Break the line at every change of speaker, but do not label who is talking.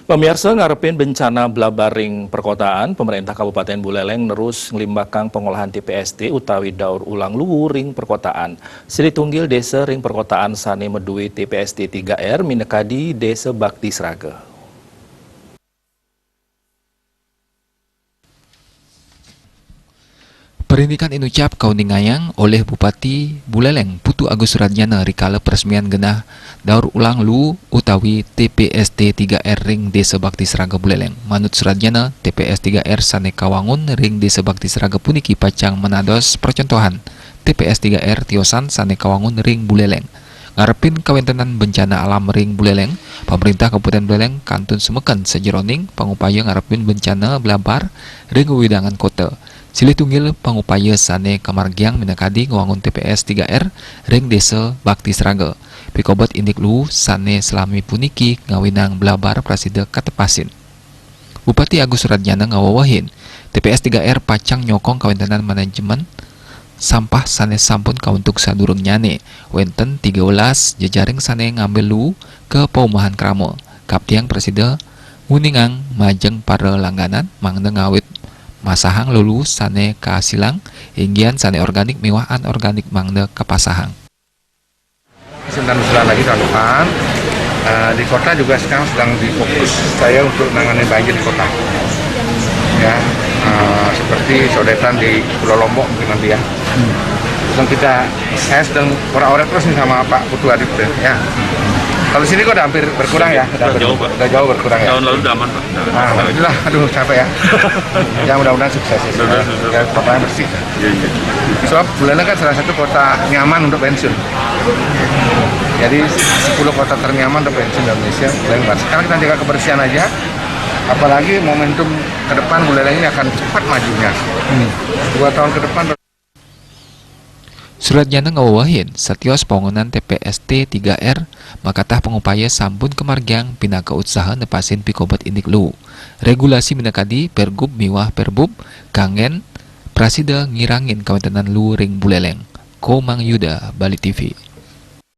Pemirsa ngarepin bencana blabaring perkotaan, pemerintah Kabupaten Buleleng nerus ngelimbakang pengolahan TPST utawi daur ulang luhur ring perkotaan. Silitunggil desa ring perkotaan sane medui TPST 3R minekadi desa Bakti Sraga.
Perintikan inucap kauningayang oleh Bupati Buleleng Putu Agus Suradjana rikala peresmian genah daur ulang lu utawi TPST 3R ring Desa Bakti Sraga Buleleng. Manut Suradjana, TPS 3R sane kawangun ring Desa Bakti Sraga puniki pacang menados percontohan TPS 3R tiosan sane kawangun ring Buleleng. Ngarepin kawentenan bencana alam ring Buleleng, pemerintah Kabupaten Buleleng kantun sumeken sejeroning pangupaya ngarepin bencana blabar ring widangan kota. Silitunggil pangupaya sane kamargiang minakadi ngawangun TPS 3R ring Desa Bakti Sraga. Pikobat indik lu sane selami puniki ngawinang blabar prasida katepasin. Bupati Agus Suradjana ngawawahin TPS 3R pacang nyokong kawentenan manajemen sampah sane sampun kauntuk sadurung nyane wenten 13 jejaring sane ngambil lu ke paumahan kramo. Kaptiang presida nguningang majeng para langganan mangda ngawit masahang lulu sane kasilang inggian sane organik mewah anorganik mangda kapasahang.
9 bulan lagi tahun depan di kota juga sekarang sedang difokus saya untuk menangani banjir di kota ya, seperti sodetan di Pulau Lombok mungkin nanti ya. Saya sedang orang-orang terus nih sama Pak Putu Adip ya. Kalau sini kok udah hampir berkurang ya, udah jauh berkurang ya.
Tahun lalu udah aman Pak.
Alhamdulillah, aduh capek ya. Ya mudah-mudahan sukses ya. Kotanya bersih.
Iya.
Sebab Buleleng kan salah satu kota nyaman untuk pensiun. Jadi 10 kota ternyaman untuk pensiun di Indonesia. Sekarang kita jaga kebersihan aja. Apalagi momentum ke depan Buleleng ini akan cepat majunya. 2 tahun ke depan.
Suradjana ngawawahin satios bangunan TPST 3R makatah pengupaya sampun kemargiang pinaka usaha nepasin pikobat indik lu. Regulasi minakadi Pergub miwah Perbub kangen prasida ngirangin kawentenan lu ring Buleleng. Ko Mang Yuda, Bali TV.